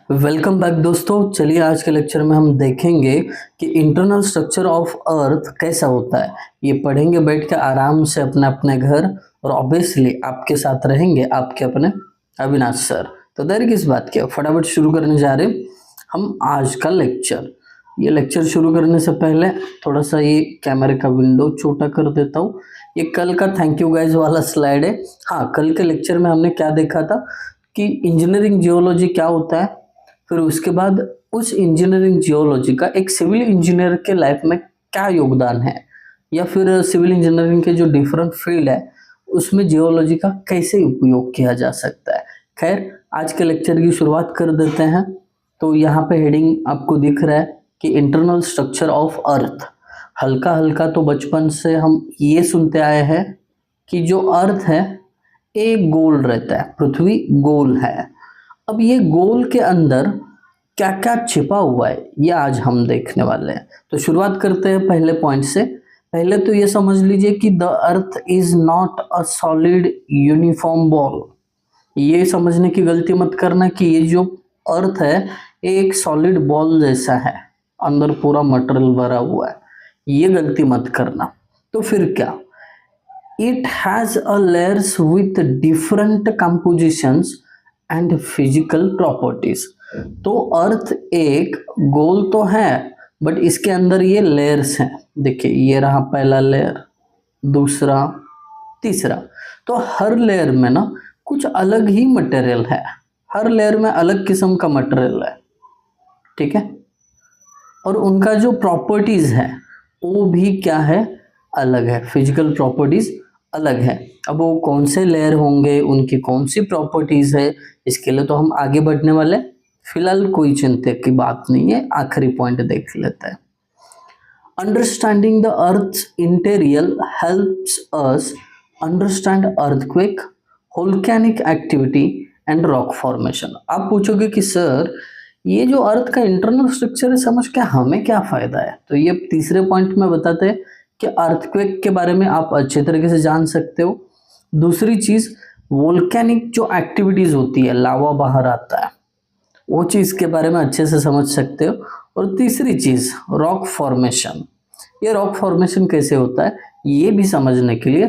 Welcome back दोस्तों। चलिए आज के लेक्चर में हम देखेंगे कि इंटरनल स्ट्रक्चर ऑफ अर्थ कैसा होता है। ये पढ़ेंगे बैठ के आराम से अपने अपने घर, और ऑब्वियसली आपके साथ रहेंगे आपके अपने अविनाश सर। तो देर किस बात की, फटाफट शुरू करने जा रहे हैं हम आज का लेक्चर। ये लेक्चर शुरू करने से पहले थोड़ा सा ये कैमरे का विंडो छोटा कर देता हूँ। ये कल का थैंक यू गाइज वाला स्लाइड है। हाँ, कल के लेक्चर में हमने क्या देखा था कि इंजीनियरिंग जियोलॉजी क्या होता है, फिर उसके बाद उस इंजीनियरिंग जियोलॉजी का एक सिविल इंजीनियर के लाइफ में क्या योगदान है, या फिर सिविल इंजीनियरिंग के जो डिफरेंट फील्ड है उसमें जियोलॉजी का कैसे उपयोग किया जा सकता है। खैर, आज के लेक्चर की शुरुआत कर देते हैं। तो यहाँ पे हेडिंग आपको दिख रहा है कि इंटरनल स्ट्रक्चर ऑफ अर्थ। हल्का हल्का तो बचपन से हम ये सुनते आए हैं कि जो अर्थ है एक गोल रहता है, पृथ्वी गोल है। अब ये गोल के अंदर क्या क्या छिपा हुआ है ये आज हम देखने वाले हैं। तो शुरुआत करते हैं पहले पॉइंट से। पहले तो ये समझ लीजिए कि the earth is not a solid uniform ball. ये समझने की गलती मत करना कि ये जो अर्थ है एक सॉलिड बॉल जैसा है, अंदर पूरा मटेरियल भरा हुआ है, ये गलती मत करना। तो फिर क्या, it has a layers with different compositions and physical properties. तो अर्थ एक गोल तो है, बट इसके अंदर ये लेयर्स हैं। देखिए, ये रहा पहला लेयर, दूसरा, तीसरा। तो हर लेयर में ना कुछ अलग ही मटेरियल है, हर लेयर में अलग किस्म का मटेरियल है, ठीक है। और उनका जो प्रॉपर्टीज है वो भी क्या है, अलग है, फिजिकल प्रॉपर्टीज अलग है। अब वो कौन से लेयर होंगे, उनकी कौन सी प्रॉपर्टीज है, इसके लिए तो हम आगे बढ़ने वाले। फिलहाल कोई चिंता की बात नहीं है, आखिरी पॉइंट देख लेते हैं। Understanding the earth interior helps us understand earthquake, volcanic activity and rock formation. आप पूछोगे कि सर ये जो अर्थ का इंटरनल स्ट्रक्चर है समझ के हमें क्या फायदा है। तो ये तीसरे पॉइंट में बताते हैं कि अर्थक्वेक के बारे में आप अच्छे तरीके से जान सकते हो। दूसरी चीज, वोल्केनिक जो एक्टिविटीज होती है, लावा बाहर आता है, वो चीज के बारे में अच्छे से समझ सकते हो। और तीसरी चीज, रॉक फॉर्मेशन। ये रॉक फॉर्मेशन कैसे होता है ये भी समझने के लिए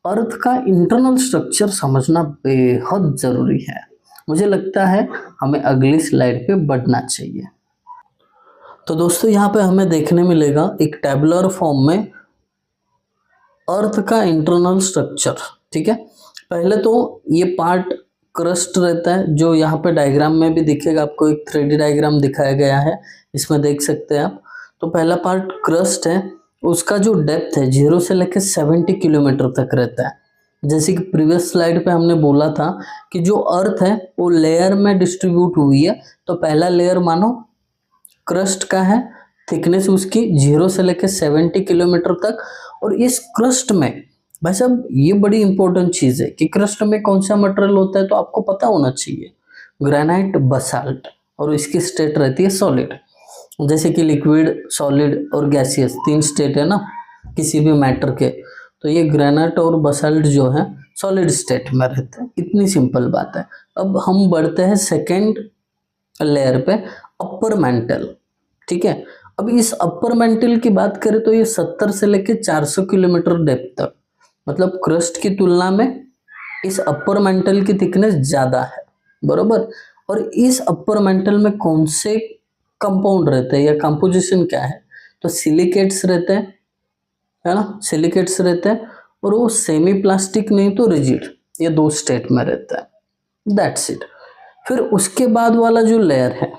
अर्थ का इंटरनल स्ट्रक्चर समझना बेहद जरूरी है। मुझे लगता है हमें अगली स्लाइड पे बढ़ना चाहिए। तो दोस्तों यहाँ पे हमें देखने मिलेगा एक टेबुलर फॉर्म में अर्थ का इंटरनल स्ट्रक्चर, ठीक है। पहले तो ये पार्ट क्रस्ट रहता है, जो यहाँ पे डायग्राम में भी दिखेगा, आपको एक 3D डायग्राम दिखाया गया है, इसमें देख सकते हैं आप। तो पहला पार्ट क्रस्ट है, उसका जो डेप्थ है 0 से लेकर 70 किलोमीटर तक रहता है। जैसे कि प्रीवियस स्लाइड पे हमने बोला था कि जो अर्थ है वो लेयर में डिस्ट्रीब्यूट हुई है। तो पहला लेयर मानो क्रस्ट का है, थिकनेस उसकी 0 से लेकर 70 किलोमीटर तक। और इस क्रस्ट में भाई साहब ये बड़ी इंपॉर्टेंट चीज है कि क्रस्ट में कौन सा मटेरियल होता है, तो आपको पता होना चाहिए, ग्रेनाइट, बसाल्ट। और इसकी स्टेट रहती है सॉलिड। जैसे कि लिक्विड, सॉलिड और गैसियस, 3 स्टेट है ना किसी भी मैटर के। तो ये ग्रेनाइट और बसाल्ट जो है सॉलिड स्टेट में रहते हैं, इतनी सिंपल बात है। अब हम बढ़ते हैं सेकेंड लेयर पे, अपर मेंटल, ठीक है। अब इस अपर मेंटल की बात करें तो ये 70 से लेकर 400 किलोमीटर डेप्थ तक, मतलब क्रस्ट की तुलना में इस अपर मेंटल की थिकनेस ज्यादा है, बरोबर। और इस अपर मेंटल में कौन से कंपाउंड रहते हैं या कंपोजिशन क्या है, तो सिलिकेट्स रहते हैं, है ना, सिलिकेट्स रहते हैं। और वो सेमी प्लास्टिक नहीं तो रिजिड, ये 2 स्टेट में रहता है, दैट्स इट। फिर उसके बाद वाला जो लेयर है,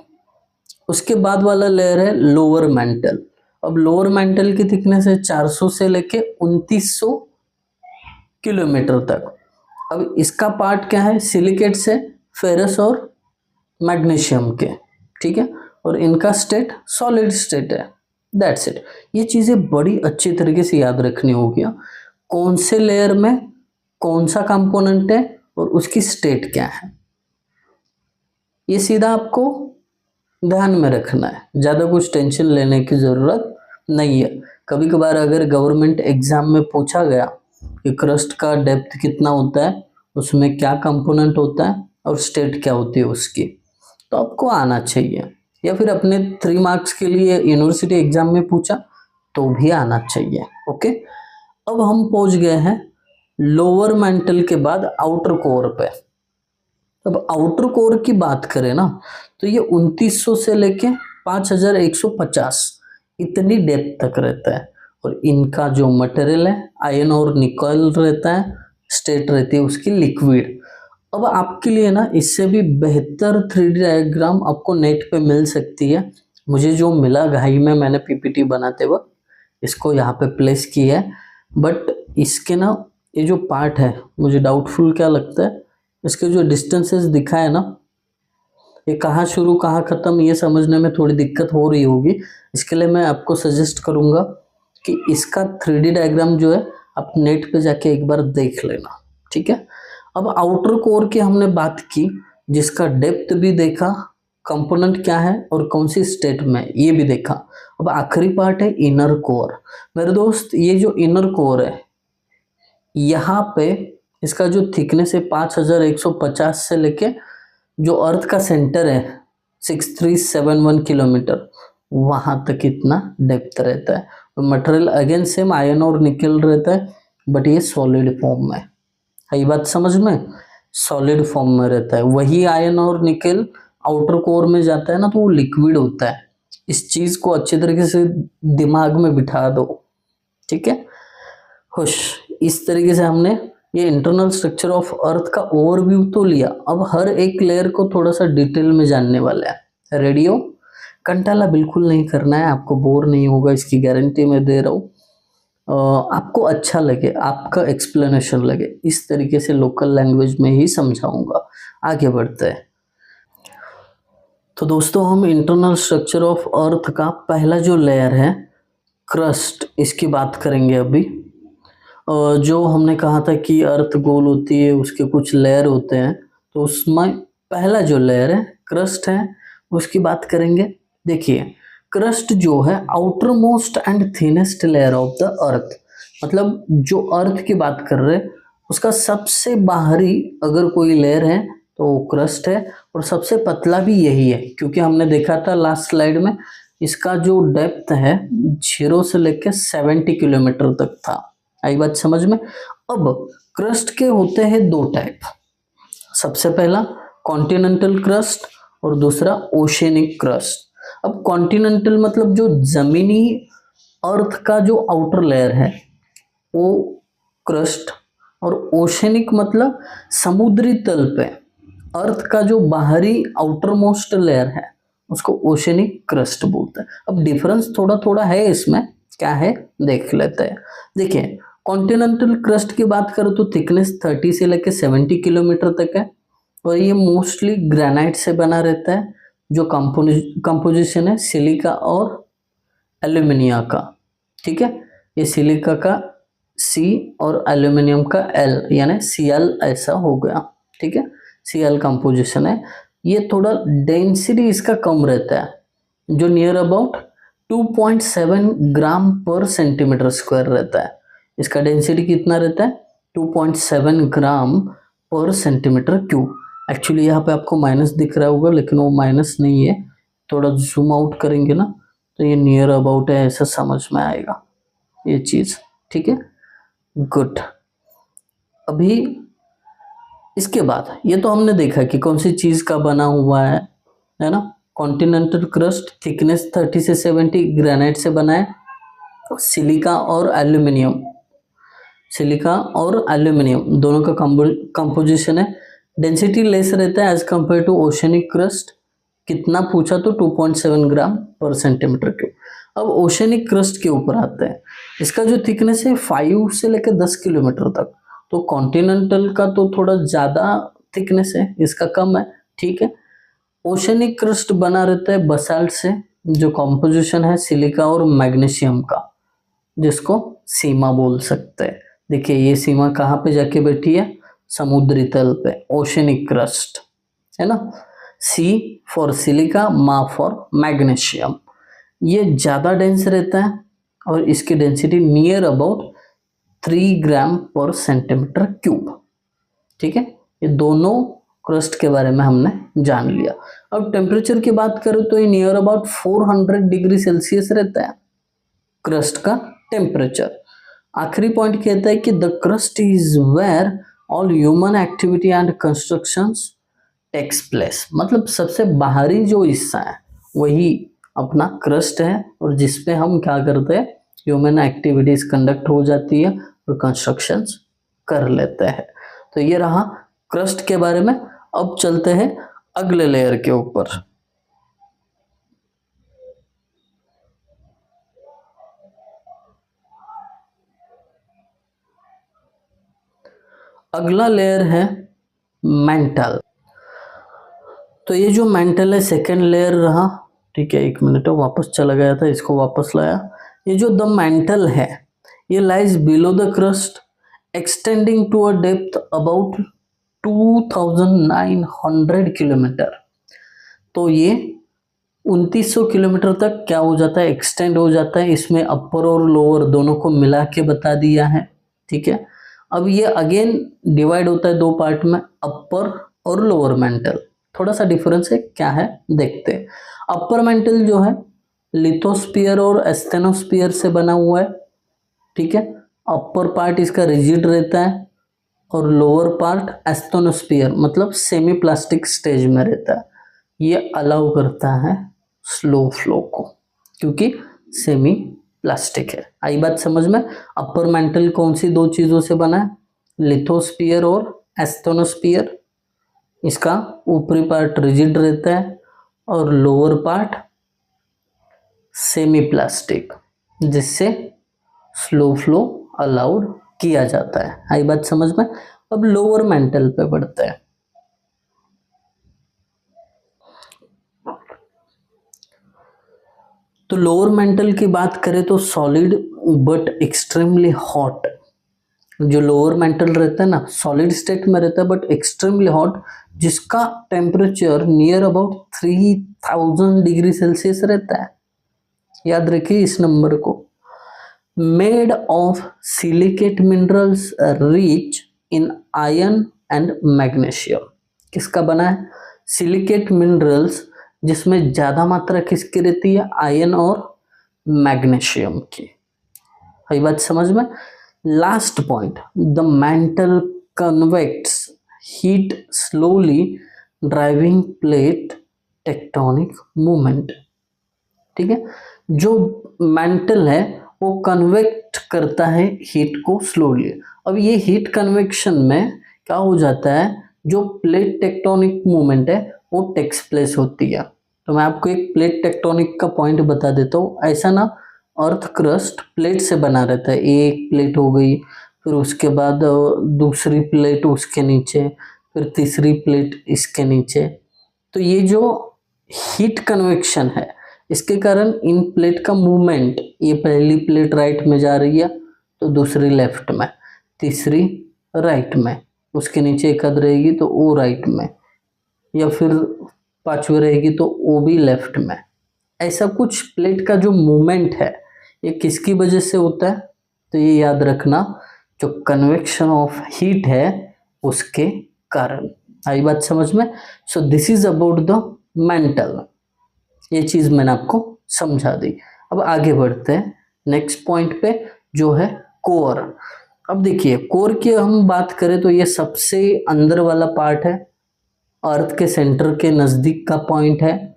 उसके बाद वाला लेयर है लोअर मेंटल। अब लोअर मेंटल की थिकनेस है 400 से लेके 2900 किलोमीटर तक। अब इसका पार्ट क्या है, सिलिकेट्स है, फेरस और मैग्नीशियम के, ठीक है। और इनका स्टेट सॉलिड स्टेट है, दैट्स इट। ये चीजें बड़ी अच्छी तरीके से याद रखनी होगी, कौन से लेयर में कौन सा कंपोनेंट है और उसकी स्टेट क्या है, ये सीधा आपको ध्यान में रखना है, ज़्यादा कुछ टेंशन लेने की ज़रूरत नहीं है। कभी कभार अगर गवर्नमेंट एग्जाम में पूछा गया कि क्रस्ट का डेप्थ कितना होता है, उसमें क्या कंपोनेंट होता है और स्टेट क्या होती है उसकी, तो आपको आना चाहिए, या फिर अपने 3 मार्क्स के लिए यूनिवर्सिटी एग्जाम में पूछा तो भी आना चाहिए। ओके, अब हम पहुंच गए हैं लोअर मेंटल के बाद आउटर कोर पे। अब आउटर कोर की बात करें ना, तो ये 2900 से लेके 5150 इतनी डेप्थ तक रहता है। और इनका जो मटेरियल है आयरन और निकल रहता है, स्टेट रहती है उसकी लिक्विड। अब आपके लिए ना इससे भी बेहतर 3D डायग्राम आपको नेट पे मिल सकती है। मुझे जो मिला घाई में, मैंने पीपीटी बनाते वक्त इसको यहाँ पे प्लेस किया है, बट इसके ना ये जो पार्ट है मुझे डाउटफुल क्या लगता है, इसके जो डिस्टेंसेस दिखा है ना, ये कहाँ शुरू कहाँ ख़त्म ये समझने में थोड़ी दिक्कत हो रही होगी। इसके लिए मैं आपको सजेस्ट करूँगा कि इसका 3D डायग्राम जो है आप नेट पे जाके एक बार देख लेना, ठीक है। अब आउटर कोर की हमने बात की, जिसका डेप्थ भी देखा, कंपोनेंट क्या है और कौन सी स्टेट में ये भी देखा। अब आखिरी पार्ट है इनर कोर। मेरे दोस्त, ये जो इनर कोर है यहाँ पे इसका जो थिकनेस है 5150 से लेके जो अर्थ का सेंटर है 6371 किलोमीटर, वहां तक इतना डेप्थ रहता है। मटेरियल अगेन सेम आयरन और निकल रहता है, बट ये सॉलिड फॉर्म में है। ये बात समझ में, सॉलिड फॉर्म में रहता है। वही आयरन और निकल आउटर कोर में जाता है ना, तो वो लिक्विड होता है। इस चीज को अच्छी तरीके से दिमाग में बिठा दो, ठीक है। खुश, इस तरीके से हमने ये इंटरनल स्ट्रक्चर ऑफ अर्थ का ओवरव्यू तो लिया। अब हर एक लेयर को थोड़ा सा डिटेल में जानने वाले हैं। रेडियो, कंटाला बिल्कुल नहीं करना है, आपको बोर नहीं होगा, इसकी गारंटी मैं दे रहा हूँ। आपको अच्छा लगे, आपका एक्सप्लेनेशन लगे, इस तरीके से लोकल लैंग्वेज में ही समझाऊंगा। आगे बढ़ते हैं। तो दोस्तों, हम इंटरनल स्ट्रक्चर ऑफ अर्थ का पहला जो लेयर है क्रस्ट, इसकी बात करेंगे अभी। जो हमने कहा था कि अर्थ गोल होती है, उसके कुछ लेयर होते हैं, तो उसमें पहला जो लेयर है क्रस्ट है, उसकी बात करेंगे। देखिए, क्रस्ट जो है outer most and thinnest layer of the earth, मतलब जो अर्थ की बात कर रहे हैं उसका सबसे बाहरी अगर कोई लेयर है तो वो क्रस्ट है, और सबसे पतला भी यही है, क्योंकि हमने देखा था लास्ट स्लाइड में इसका जो डेप्थ है 0 से लेकर 70 किलोमीटर तक था। आई बात समझ में। अब क्रस्ट के होते हैं 2 टाइप। सबसे पहला कॉन्टिनेंटल क्रस्ट और दूसरा ओशियनिक क्रस्ट। अब कॉन्टिनेंटल मतलब जो जमीनी अर्थ का जो आउटर लेयर है वो क्रस्ट, और ओशियनिक मतलब समुद्री तल पे अर्थ का जो बाहरी आउटर मोस्ट लेयर है उसको ओशियनिक क्रस्ट बोलते हैं। अब डिफरेंस थोड़ा थोड़ा है इसमें, क्या है देख लेते हैं। देखिए, कॉन्टिनेंटल क्रस्ट की बात करो तो थिकनेस 30 से लेकर 70 किलोमीटर तक है, और ये मोस्टली ग्रेनाइट से बना रहता है। जो कंपोजिशन है सिलिका और एल्यूमिनिया का, ठीक है। ये सिलिका का C और एल्यूमिनियम का L, यानी Cl ऐसा हो गया, ठीक है। Cl कंपोजिशन है। ये थोड़ा डेंसिटी इसका कम रहता है, जो नियर अबाउट 2.7 ग्राम पर सेंटीमीटर स्क्वायर रहता है। इसका डेंसिटी कितना रहता है 2.7 ग्राम पर सेंटीमीटर क्यूब। एक्चुअली यहाँ पे आपको माइनस दिख रहा होगा, लेकिन वो माइनस नहीं है। थोड़ा जूम आउट करेंगे ना तो ये नियर अबाउट है, ऐसा समझ में आएगा ये चीज़, ठीक है। गुड। अभी इसके बाद ये तो हमने देखा कि कौन सी चीज़ का बना हुआ है ना। कॉन्टिनेंटल क्रस्ट थिकनेस 30 से 70 ग्रेनाइट से बना है। सिलिका और एल्यूमिनियम, सिलिका और एल्यूमिनियम दोनों का कंपोजिशन है। डेंसिटी लेस रहता है as compare to oceanic crust. कितना पूछा तो 2.7 ग्राम पर सेंटीमीटर क्यूब। अब ओशनिक क्रस्ट के ऊपर आते हैं। इसका जो थिकनेस है 5 से लेकर 10 किलोमीटर तक। तो कॉन्टिनेंटल का तो थोड़ा ज़्यादा थिकनेस है, इसका कम है, ठीक है। ओशनिक क्रस्ट बना रहता है बसाल्ट से, जो कॉम्पोजिशन है सिलिका और मैग्नीशियम का, जिसको सीमा बोल सकते हैं। देखिए, ये सीमा कहाँ पे जाके बैठी है, समुद्री तल पे, ओशनिक क्रस्ट है ना। सी फॉर सिलिका, मा फॉर मैग्नीशियम। ये ज़्यादा डेंस रहता है और इसकी डेंसिटी नियर अबाउट 3 ग्राम पर सेंटीमीटर क्यूब, ठीक है। ये दोनों क्रस्ट के बारे में हमने जान लिया। अब टेम्परेचर की बात करें तो ये नियर अबाउट 400 डिग्री सेल्सियस रहता है क्रस्ट का टेम्परेचर। आखिरी पॉइंट कहता है कि the crust is where all human activity and constructions takes place, मतलब सबसे बाहरी जो हिस्सा है वही अपना क्रस्ट है और जिसपे हम क्या करते हैं, ह्यूमन एक्टिविटीज कंडक्ट हो जाती है और कंस्ट्रक्शंस कर लेते हैं। तो ये रहा क्रस्ट के बारे में। अब चलते हैं अगले लेयर के ऊपर। अगला लेयर है मेंटल। तो ये जो मेंटल है सेकेंड लेयर रहा, ठीक है। एक मिनट वापस चला गया था, इसको वापस लाया। ये जो द मेंटल है ये lies below the crust extending to a depth about 2900 kilometre. तो ये 2900 किलोमीटर तक क्या हो जाता है, एक्सटेंड हो जाता है। इसमें अपर और लोअर दोनों को मिला के बता दिया है, ठीक है। अब ये अगेन डिवाइड होता है दो पार्ट में, अपर और लोअर मेंटल। थोड़ा सा डिफरेंस है, क्या है देखते हैं। अपर मेंटल जो है लिथोस्फीयर और एस्थेनोस्फीयर से बना हुआ है, ठीक है। अपर पार्ट इसका रिजिड रहता है और लोअर पार्ट एस्थेनोस्फीयर मतलब सेमी प्लास्टिक स्टेज में रहता है। ये अलाउ करता है स्लो फ्लो को क्योंकि सेमी प्लास्टिक है। आई बात समझ में। अपर मेंटल कौन सी दो चीजों से बना है, लिथोस्फीयर और एस्थेनोस्फीयर। इसका ऊपरी पार्ट रिजिड रहता है और लोअर पार्ट सेमी प्लास्टिक, जिससे स्लो फ्लो अलाउड किया जाता है। आई बात समझ में। अब लोअर मेंटल पे बढ़ते हैं। तो लोअर मेंटल की बात करें तो सॉलिड बट एक्सट्रीमली हॉट। जो लोअर मेंटल रहता है ना, सॉलिड स्टेट में रहता है बट एक्सट्रीमली हॉट, जिसका temperature near about 3000 degree Celsius रहता है। याद रखिए इस नंबर को। Made of silicate minerals rich in iron and magnesium. किसका बना है, सिलिकेट मिनरल्स, जिसमें ज्यादा मात्रा किसकी रहती है, आयरन और मैग्नीशियम की। है बात समझ में। Last point, the mantle convects heat slowly driving plate tectonic movement, ठीक है। जो मेंटल है वो कन्वेक्ट करता है हीट को स्लोली। अब ये हीट कन्वेक्शन में क्या हो जाता है, जो प्लेट टेक्टोनिक मूवमेंट है वो टेक्स प्लेस होती है। तो मैं आपको एक प्लेट टेक्टोनिक का पॉइंट बता देता हूँ। ऐसा ना, अर्थ क्रस्ट प्लेट से बना रहता है। एक प्लेट हो गई, फिर उसके बाद दूसरी प्लेट उसके नीचे, फिर तीसरी प्लेट इसके नीचे। तो ये जो हीट कन्वेक्शन है इसके कारण इन प्लेट का मूवमेंट, ये पहली प्लेट राइट में जा रही है तो दूसरी लेफ्ट में, तीसरी राइट में, उसके नीचे एक आध रहेगी तो वो राइट में, या फिर पांचवी रहेगी तो वो भी लेफ्ट में। ऐसा कुछ प्लेट का जो मूवमेंट है ये किसकी वजह से होता है, तो ये याद रखना, जो कन्वेक्शन ऑफ हीट है उसके कारण। आई बात समझ में। So this is about the mental. ये चीज मैंने आपको समझा दी। अब आगे बढ़ते हैं नेक्स्ट पॉइंट पे, जो है कोर। अब देखिए कोर की हम बात करें तो ये सबसे अंदर वाला पार्ट है, अर्थ के सेंटर के नजदीक का पॉइंट है।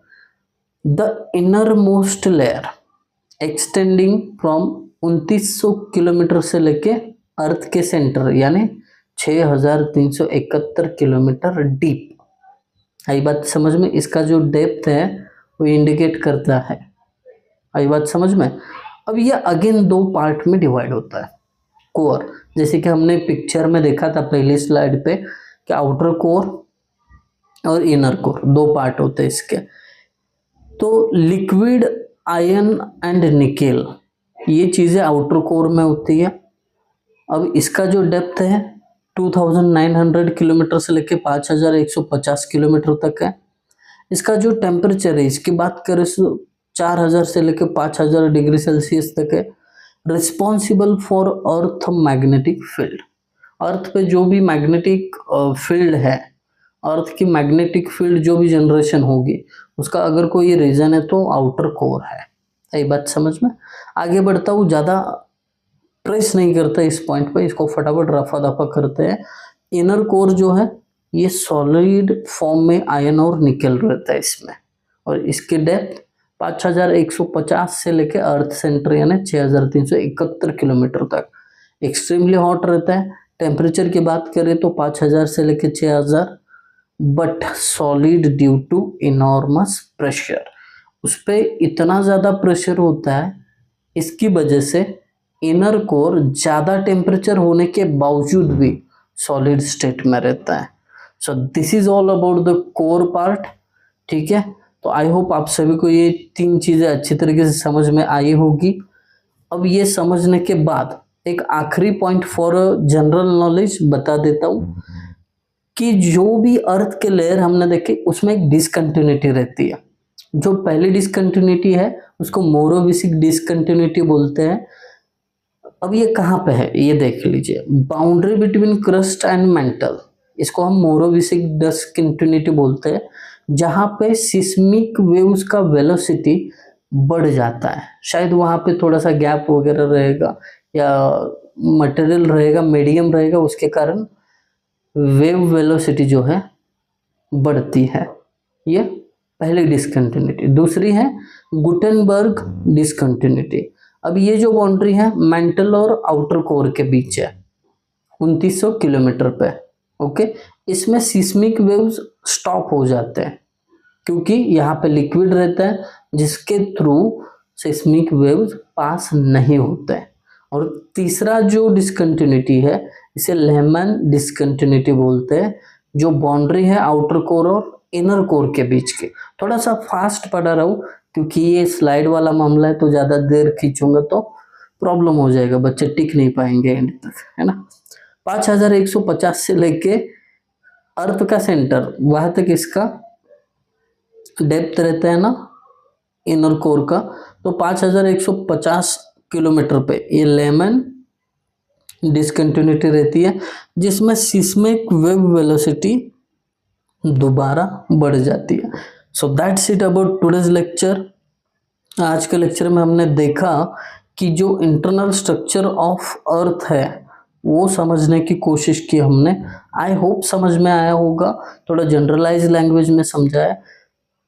The innermost layer extending from 2900 kilometre से लेके अर्थ के सेंटर यानी 6371 किलोमीटर डीप। आई बात समझ में। इसका जो डेप्थ है वो इंडिकेट करता है। आई बात समझ में। अब ये अगेन दो पार्ट में डिवाइड होता है कोर, जैसे कि हमने पिक्चर में देखा था पहली स्लाइड पे कि आउटर कोर और इनर कोर दो पार्ट होते हैं इसके। तो लिक्विड आयरन एंड निकेल ये चीज़ें आउटर कोर में होती है। अब इसका जो डेप्थ है 2900 किलोमीटर से लेके 5150 किलोमीटर तक है। इसका जो टेम्परेचर है इसकी बात करें तो 4000 से लेके 5000 डिग्री सेल्सियस तक है। Responsible for earth magnetic field, earth पे जो भी मैग्नेटिक फील्ड है अर्थ की मैग्नेटिक फील्ड जो भी जनरेशन होगी उसका अगर कोई रीजन है तो आउटर कोर है। यही बात समझ में। आगे बढ़ता हूँ, ज़्यादा ट्रेस नहीं करते इस पॉइंट पे, इसको फटाफट रफा दफा करते हैं। इनर कोर जो है ये सॉलिड फॉर्म में आयरन और निकल रहता है इसमें, और इसकी डेप्थ 5150 से लेके अर्थ सेंटर यानी 6371 किलोमीटर तक एक्सट्रीमली हॉट रहता है। टेम्परेचर की बात करें तो 5000 से लेके 6000, but solid due to enormous pressure, उस पर इतना ज़्यादा प्रेशर होता है, इसकी वजह से इनर कोर ज़्यादा टेम्परेचर होने के बावजूद भी सॉलिड स्टेट में रहता है। So this is all about the core part. ठीक है, तो आई होप आप सभी को ये 3 चीज़ें अच्छी तरीके से समझ में आई होगी। अब ये समझने के बाद एक आखिरी पॉइंट फॉर जनरल नॉलेज बता देता हूँ कि जो भी अर्थ के लेयर हमने देखे उसमें एक डिसकंटिन्यूटी रहती है। जो पहली डिसकंटिन्यूटी है उसको मोरोविसिक डिसकंटिन्यूटी बोलते हैं। अब ये कहाँ पे है ये देख लीजिए, boundary between crust and mental, इसको हम मोरोविसिक डिसकंटिन्यूटी बोलते हैं, जहाँ पे सिस्मिक वेव्स का वेलोसिटी बढ़ जाता है। शायद वहाँ पे थोड़ा सा गैप वगैरह रहेगा या मटेरियल रहेगा, मीडियम रहेगा, उसके कारण वेव वेलोसिटी जो है बढ़ती है। ये पहली डिसकंटिन्यूटी। दूसरी है गुटेनबर्ग डिसकंटिन्यूटी। अब ये जो बाउंड्री है मेंटल और आउटर कोर के बीच है 2900 किलोमीटर पे। ओके, इसमें सिस्मिक वेव्स स्टॉप हो जाते हैं क्योंकि यहाँ पे लिक्विड रहता है जिसके थ्रू सिस्मिक वेव्स पास नहीं होते हैं। और तीसरा जो डिसकंटिन्यूटी है इसे लेमन डिसकंटिन्यूटी बोलते हैं, जो बाउंड्री है आउटर कोर और इनर कोर के बीच के। थोड़ा सा फास्ट पढ़ा रहा हूँ क्योंकि ये स्लाइड वाला मामला है, तो ज़्यादा देर खींचूंगा तो प्रॉब्लम हो जाएगा, बच्चे टिक नहीं पाएंगे एंड तक, है ना। 5150 से लेके अर्थ का सेंटर वहां तक इसका डेप्थ रहता है ना इनर कोर का, तो 5150 किलोमीटर पे ये लेमन डिसकंटिन्यूटी रहती है, जिसमें सिस्मिक वेव वेलोसिटी दोबारा बढ़ जाती है। So that's it about today's lecture. आज के लेक्चर में हमने देखा कि जो इंटरनल स्ट्रक्चर ऑफ अर्थ है वो समझने की कोशिश की हमने। आई होप समझ में आया होगा, थोड़ा जनरलाइज लैंग्वेज में समझाया।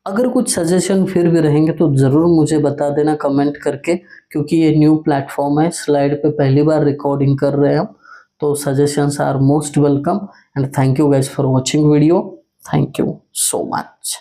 अगर कुछ सजेशन फिर भी रहेंगे तो ज़रूर मुझे बता देना कमेंट करके, क्योंकि ये न्यू प्लेटफॉर्म है, स्लाइड पे पहली बार रिकॉर्डिंग कर रहे हैं हम, तो suggestions are most welcome and thank you guys for watching video. Thank you so much.